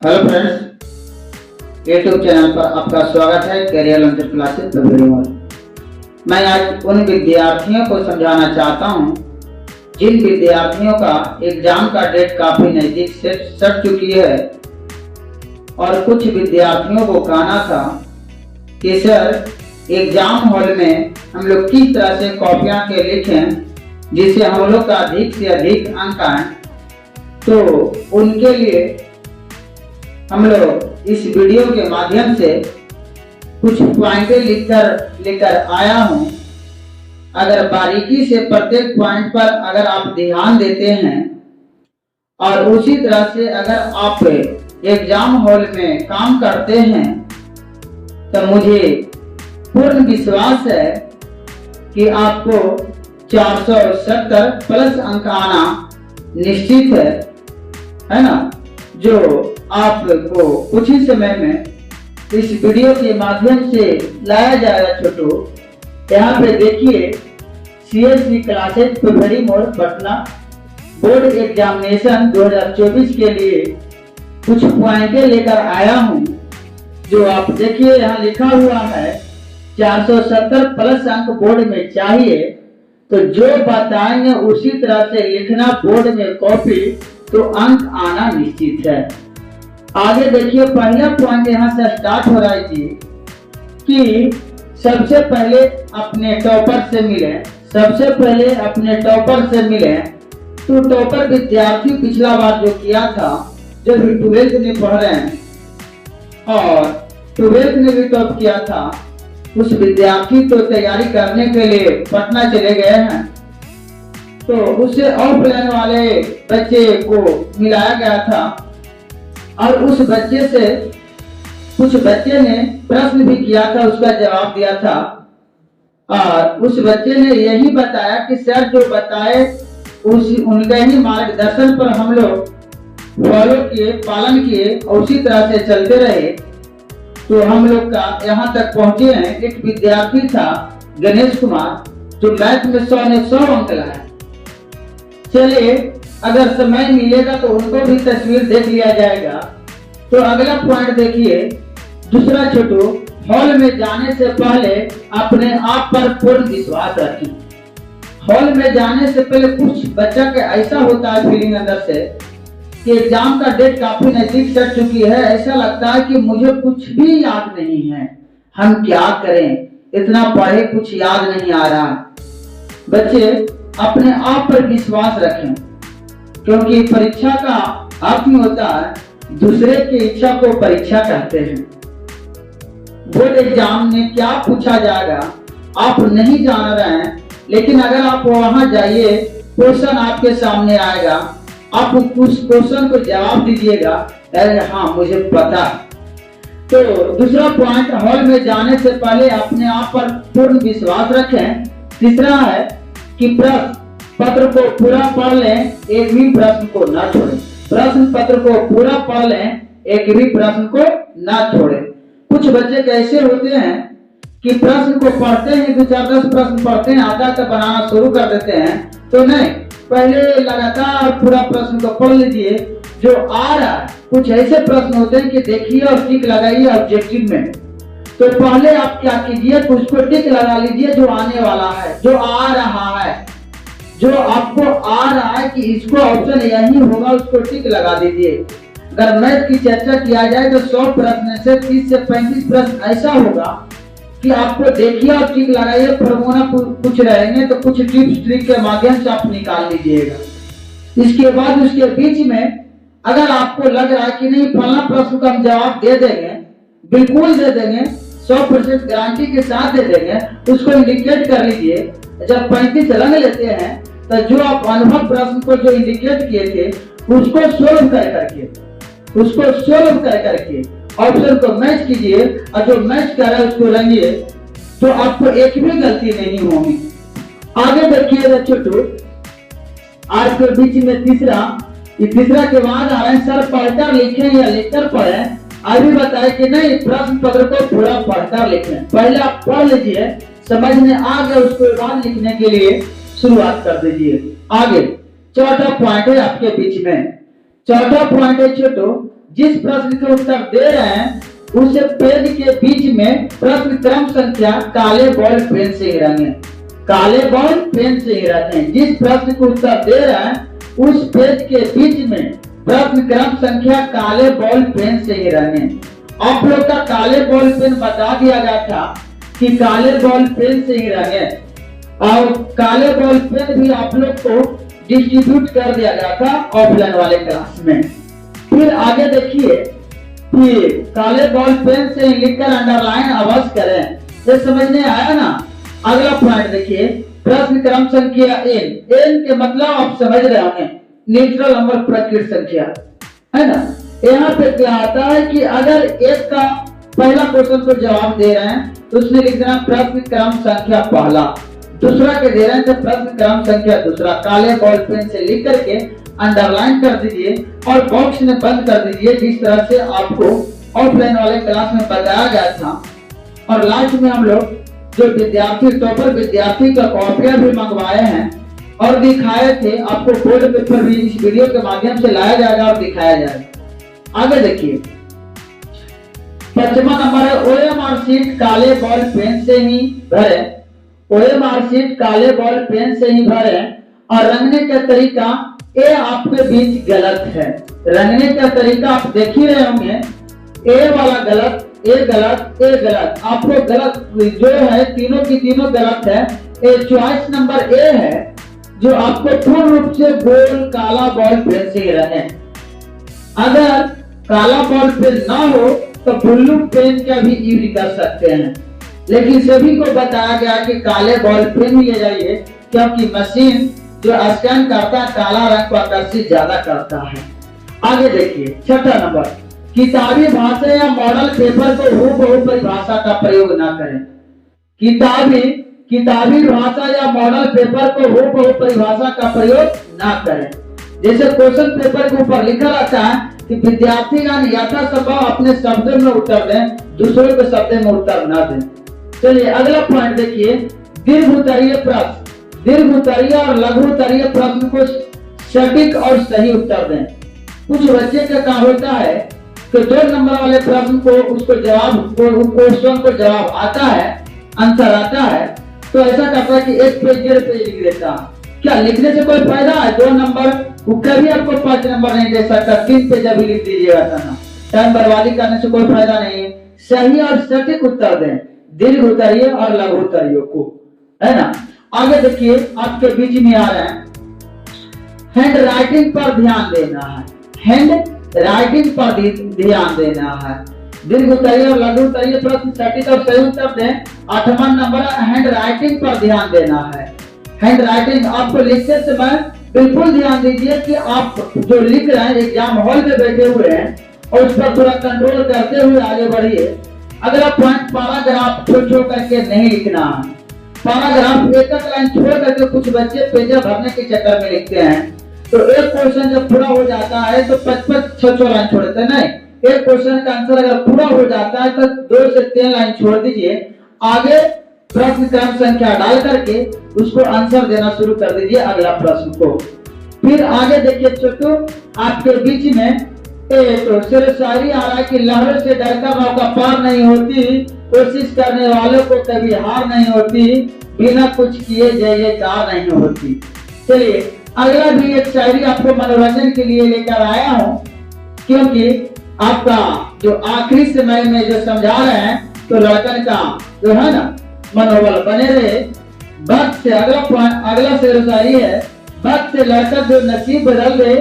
Hello friends, YouTube channel पर आपका स्वागत है। कैरियर लॉन्चर क्लासेस फरवरी में मैं आज उन विद्यार्थियों को समझाना चाहता हूं जिन विद्यार्थियों का एग्जाम का डेट काफी नजदीक से सट चुकी है और कुछ विद्यार्थियों को कहना था कि सर एग्जाम हॉल में हम लोग किस तरह से कॉपियां के लिखें जिससे हम लोग का अधिक से अधिक अंक आए। तो उनके लिए हम लोग इस वीडियो के माध्यम से कुछ पॉइंटें लेकर आया हूं। अगर बारीकी से प्रत्येक पॉइंट पर अगर आप ध्यान देते हैं और उसी तरह से अगर आप एग्जाम हॉल में काम करते हैं तो मुझे पूर्ण विश्वास है कि आपको 470 प्लस अंक आना निश्चित है ना, जो आपको कुछ ही समय में इस वीडियो के माध्यम से लाया जाएगा। छोटू यहाँ पे देखिए, CSC क्लासेस फरवरी मोड़ पटना बोर्ड एग्जामिनेशन 2024 के लिए कुछ पॉइंटें लेकर आया हूँ। जो आप देखिए यहाँ लिखा हुआ है 470 प्लस अंक बोर्ड में चाहिए, तो जो बताएंगे उसी तरह से लिखना बोर्ड में कॉपी, तो अंक आना निश्चित है। आगे देखिए, पहला पॉइंट यहाँ से स्टार्ट हो रहा है जी कि सबसे पहले अपने टॉपर से मिले। सबसे पहले अपने टॉपर से मिले तो टॉपर विद्यार्थी पिछला बार जो किया था, जब 12th में पढ़ रहे हैं और 12th में भी टॉप किया था, उस विद्यार्थी तो तैयारी करने के लिए पटना चले गए हैं। तो उससे ऑफलाइन वाले बच्चे को मिलाया गया था और उस बच्चे से कुछ बच्चे ने प्रश्न भी किया था, उसका जवाब दिया था और उस बच्चे ने यही बताया कि सर जो बताए उनके ही मार्गदर्शन पर हम लोग फॉलो किए, पालन किए और उसी तरह से चलते रहे तो हम लोग का यहाँ तक पहुंचे हैं। एक विद्यार्थी था गणेश कुमार, जो मैथ में 100 में 100 अंक लाया। चलिए, अगर समय मिलेगा तो उनको भी तस्वीर देख लिया जाएगा। तो अगला पॉइंट देखिए, दूसरा छोटू, हॉल में जाने से पहले अपने आप पर पूर्ण विश्वास रखें। हॉल में जाने से पहले कुछ बच्चा का ऐसा होता है फीलिंग अंदर से कि एग्जाम का डेट काफी नजदीक सट चुकी है, ऐसा लगता है कि मुझे कुछ भी याद नहीं है, हम क्या करें, इतना पढ़े कुछ याद नहीं आ रहा। बच्चे अपने आप पर विश्वास रखें, क्योंकि परीक्षा का अर्थ होता है दूसरे की इच्छा को परीक्षा कहते हैं। बोर्ड एग्जाम में क्या पूछा जाएगा आप नहीं जान रहे हैं, लेकिन अगर आप वहां जाइए, क्वेश्चन आपके सामने आएगा, आप उस क्वेश्चन को जवाब दीजिएगा, अरे हाँ मुझे पता। तो दूसरा पॉइंट, हॉल में जाने से पहले अपने आप पर पूर्ण विश्वास रखें। तीसरा है कि प्रश्न पत्र को पूरा पढ़ लें, एक भी प्रश्न को ना छोड़ें। प्रश्न पत्र को पूरा पढ़ लें, एक भी प्रश्न को ना छोड़ें। कुछ बच्चे कैसे होते हैं कि प्रश्न को पढ़ते हैं, 2-4-10 प्रश्न पढ़ते हैं, आधा तक बनाना शुरू कर देते हैं। तो नहीं, पहले लगातार पूरा प्रश्न को पढ़ लीजिए जो आ रहा है। कुछ ऐसे प्रश्न होते हैं कि देखिए और टिक लगाइए ऑब्जेक्टिव में। तो पहले आप क्या कीजिए, उसको टिक लगा लीजिए जो आने वाला है, जो आ रहा है, जो आपको आ रहा है कि इसको ऑप्शन यही होगा, उसको टिक लगा दीजिए। अगर मैथ की चर्चा किया जाए तो 100 प्रश्न से 30 से 35 प्रश्न ऐसा होगा कि आपको देखिए और टिक लगाइए। फॉर्मूला कुछ रहेंगे तो कुछ टिप्स ट्रिक के माध्यम से आप निकाल लीजिएगा। इसके बाद उसके बीच में अगर आपको लग रहा है कि नहीं फलना प्रश्न का हम जवाब दे देंगे, बिल्कुल दे देंगे, 100% गारंटी के साथ दे देंगे, उसको इंडिकेट कर लीजिए। जब 35 रंग लेते हैं तो जो आप अनुभव प्रश्न को जो इंडिकेट किए थे उसको सोल्व कर करके ऑप्शन को मैच कीजिए और जो मैच कर रहा है उसको रंगिए, तो आपको एक भी गलती नहीं होगी। आगे देखिएगा छोटू, आज के बीच में तीसरा के बाद आ रहे हैं सर पढ़कर लिखें या लिखकर पढ़ें। अभी बताए कि नहीं, प्रश्न पत्र को पूरा पढ़कर लिखें। पहले आप पढ़ लीजिए, समझ में आ गया, उसके बाद लिखने के लिए शुरुआत कर दीजिए। आगे चौथा पॉइंट है आपके बीच में, चौथा पॉइंट है छोटू, जिस प्रश्न के उत्तर दे रहे हैं उसे पेज के बीच में प्रश्न क्रम संख्या काले बॉल पेन से ही रखें, काले बॉल पेन से ही रखें। जिस प्रश्न के उत्तर दे रहे हैं उस पेज के बीच में प्रश्न क्रम संख्या काले बॉल पेन से ही रखें। आप लोग का काले बॉल पेन बता दिया गया था कि काले बॉल पेन से ही रखें, और काले बॉल पेन भी आप लोग को डिस्ट्रीब्यूट कर दिया गया था ऑफलाइन वाले क्लास में। फिर आगे देखिए कि काले बॉल पेन से लिखकर अंडरलाइन अवश्य करें, ये समझ में आया ना। अगला पॉइंट देखिए, प्रश्न क्रम संख्या एन। एन के मतलब आप समझ रहे होंगे, नेचुरल नंबर प्रकृत संख्या, है ना। यहाँ पे क्या आता है कि अगर एक का पहला क्वेश्चन को जवाब दे रहे हैं तो उसने लिख देना प्रश्न क्रम संख्या पहला, दूसरा के दे रहे हैं तो प्रश्न क्रम संख्या दूसरा। काले बॉल पेन से लिख करके अंडरलाइन कर दीजिए और बॉक्स में बंद कर दीजिए, जिस तरह से आपको ऑफलाइन वाले क्लास में बताया गया था। और लास्ट में हम लोग जो विद्यार्थी टॉपर विद्यार्थी का कॉपियां भी मंगवाए हैं और दिखाए थे, आपको बोर्ड पेपर भी इस वीडियो के माध्यम से लाया जाएगा और दिखाया जाएगा। आगे देखिए, 5वां नंबर है ओएमआर शीट काले बॉल पेन से ही भरे। ओएमआर शीट काले बॉल पेन से ही भरे और रंगने का तरीका ए आपके बीच गलत है। रंगने का तरीका आप देख ही रहे होंगे, ए वाला गलत, ए गलत, ए गलत, आपको गलत जो है तीनों की तीनों गलत है। ए चॉइस नंबर ए है जो आपको पूर्ण रूप से गोल काला बॉल पेन से ही रहे। अगर काला बॉल पेन ना हो तो ब्लू पेन का भी यूज कर सकते हैं, लेकिन सभी को बताया गया कि काले बॉल पेन ही ले जाइए, क्योंकि मशीन जो स्कैन करता है काला रंग को आकर्षित ज्यादा करता है। आगे देखिए, 6वां नंबर, किताबी भाषा या मॉडल पेपर को हूबहू परिभाषा का प्रयोग ना करें। किताबी भाषा या मॉडल पेपर को हूबहू परिभाषा का प्रयोग ना करें। जैसे क्वेश्चन पेपर के ऊपर लिखा रहता है कि विद्यार्थीगण यथासंभव अपने शब्दों में उत्तर दें, दूसरों के शब्दों में उत्तर ना दें। चलिए अगला पॉइंट देखिए, दीर्घ उत्तरीय प्रश्न। दीर्घ उत्तरीय और लघु उत्तरीय प्रश्न को सटीक और सही उत्तर दें। कुछ बच्चे का काम होता है कि 2 नंबर वाले प्रश्न को उसको जवाब क्वेश्चन को जवाब आता है, आंसर आता है, तो ऐसा करता है कि 1 पेज 1.5 पेज लिख देता है। क्या लिखने से कोई फायदा है? 2 नंबर वो कभी आपको 5 नंबर नहीं दे सकता, 3 पेज अभी लिख दीजिएगा ना, टाइम बर्बादी करने से कोई फायदा नहीं है। सही और सटीक उत्तर दें दीर्घ उत्तरीय और लघु उत्तरीय को, है ना। आगे देखिए, आपके बीच में आ रहा है हैंड राइटिंग पर ध्यान देना है। हैंड राइटिंग पर ध्यान देना है। दीर्घ उत्तरीय और लघु उत्तरीय प्रश्न सटीक और सही उत्तर दें। 8वां नंबर हैंड राइटिंग पर ध्यान देना है। हैंड राइटिंग आपको लिखते समय बिल्कुल ध्यान दीजिए कि आप जो लिख रहे हैं एग्जाम हॉल में बैठे हुए हैं और उस पर थोड़ा कंट्रोल करते हुए आगे बढ़िए। अगला पॉइंट, पैराग्राफ छोड़ करके नहीं लिखना है। पैराग्राफ एक लाइन छोड़ करके कुछ बच्चे पेजा भरने के चक्कर में लिखते हैं, तो एक क्वेश्चन जब पूरा हो जाता है तो 5-5 6 लाइन छोड़ते हैं। नहीं, एक क्वेश्चन का आंसर अगर पूरा हो जाता है तो 2 से 3 लाइन छोड़ दीजिए, आगे प्रश्न क्रम संख्या डाल करके उसको आंसर देना शुरू कर दीजिए अगला प्रश्न को। फिर आगे देखिए छोटू, आपके बीच में तो शेर शायरी आ रहा है कि लहरों से डरकर नौका पार नहीं होती, कोशिश करने वालों को कभी हार नहीं होती, बिना कुछ किए जयकार नहीं होती। चलिए अगला भी एक शायरी आपको मनोरंजन के लिए लेकर आया हूँ, क्योंकि आपका जो आखिरी समय में जो समझा रहे हैं तो लड़कन का जो है ना मनोबल बने रहे। वक्त से अगला शेर शायरी है, वक्त से लड़कर जो नसीब बदल दे,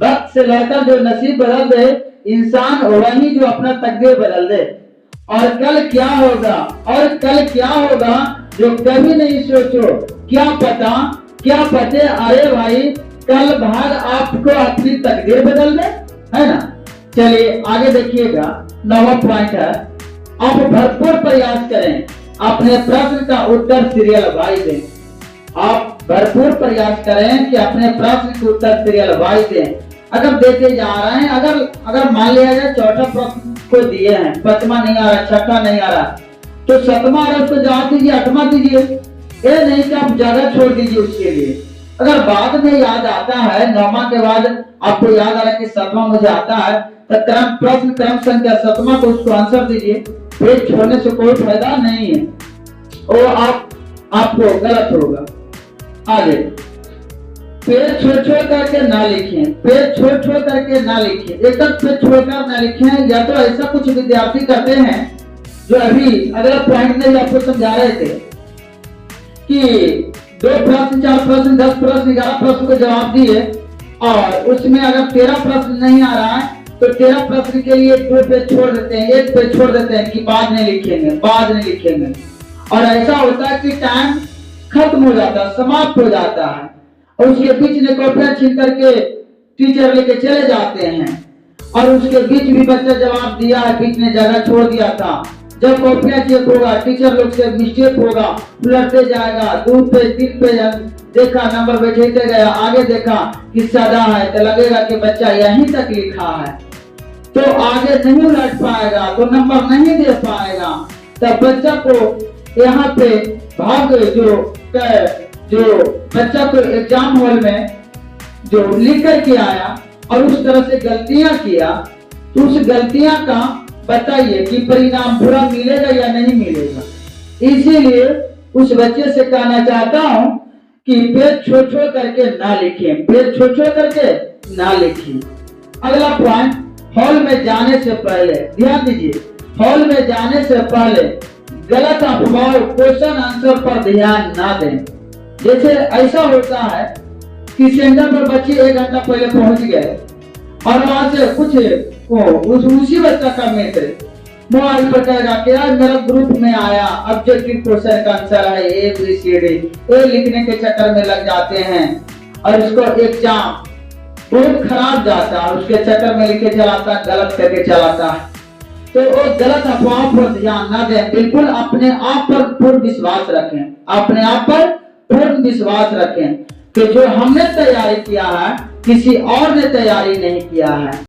वक्त से लड़कर जो नसीब बदल दे, इंसान वही जो अपना तकदीर बदल दे। और कल क्या होगा, और कल क्या होगा जो कभी नहीं सोचो, क्या पते, अरे भाई कल भाग आपको अपनी तकदीर बदल दे, है ना। चलिए आगे देखिएगा, 9वां पॉइंट है, आप भरपूर प्रयास करें, अपने प्रश्न का उत्तर सीरियल वाइज दें। आप भरपूर प्रयास करें कि अपने प्रश्न के उत्तर सीरियल वाइज दें। अगर देते जा रहे हैं, अगर मान लिया जाए 4था प्रश्न को दिए हैं, 5वां नहीं आ रहा, 6ठा नहीं आ रहा, तो 7वां आ रहा उसको जवाब दीजिए, 8वां दीजिए। ये नहीं कि आप ज्यादा छोड़ दीजिए उसके लिए। अगर बाद में याद आता है, 9वां के बाद आपको याद आ रहा है कि 7वां मुझे आता है, तो प्रश्न क्रम संख्या 7वां को उसको आंसर दीजिए। पेज छोड़ने से कोई फायदा नहीं है, वो आपको गलत होगा। आगे पेज छोड़ करके ना लिखिए, पेज छोड़ करके ना लिखिए, एक पेज छोड़कर ना लिखिए। या तो ऐसा कुछ विद्यार्थी करते हैं जो अभी अगला पॉइंट में आपको समझा रहे थे कि 2 प्रश्न 4 प्रश्न 10 प्रश्न 11 प्रश्न को जवाब दिए और उसमें अगर 13 प्रश्न नहीं आ रहा है तो 13 प्रश्न के लिए 2 पेज छोड़ देते हैं, 1 पेज छोड़ देते हैं कि बाद में लिखेंगे। और ऐसा होता है कि टाइम खत्म हो जाता है, समाप्त हो जाता है और उसके बीच में कॉपियां छीन करके टीचर लेके चले जाते हैं और उसके बीच भी बच्चा जवाब दिया है, बीच में जगह छोड़ दिया था। जब कॉपियां चेक होगा, टीचर लोग से मिस्टेक होगा, उलटते जाएगा, 2 पेज 3 पेज देखा, नंबर बैठते गया, आगे देखा कि सादा है तो लगेगा कि बच्चा यहीं तक लिखा है, तो आगे नहीं उलट पाएगा, तो नंबर नहीं दे पाएगा। तब बच्चा को यहाँ पे भाग जो बच्चा को एग्जाम हॉल में जो लिख करके आया और उस तरह से गलतियां किया, तो उस गलतियां का बताइए कि परिणाम बुरा मिलेगा या नहीं मिलेगा। इसीलिए उस बच्चे से कहना चाहता हूं कि पेज छोड़ करके ना लिखें, पेज छोड़ करके ना लिखें। अगला पॉइंट, हॉल में जाने से पहले ध्यान दीजिए, हॉल में जाने से पहले गलत अफवाह क्वेश्चन आंसर पर ध्यान ना दें। जैसे ऐसा होता है कि सेंटर पर बच्चे 1 घंटा पहले पहुंच गए और वहां से कुछ उसी बच्चा का मित्र मोबाइल पर कहेगा कि यार मेरा ग्रुप में आया, ऑब्जेक्टिव क्वेश्चन का आंसर है ABCD, ये लिखने के चक्कर में लग जाते हैं और इसको एग्जाम बहुत खराब जाता है, उसके चक्कर में लिखे चलाता, गलत करके चलाता है। तो वो गलत अफवाह पर ध्यान ना दें, बिल्कुल अपने आप पर पूर्ण विश्वास रखें, अपने आप पर पूर्ण विश्वास रखें कि जो हमने तैयारी किया है किसी और ने तैयारी नहीं किया है।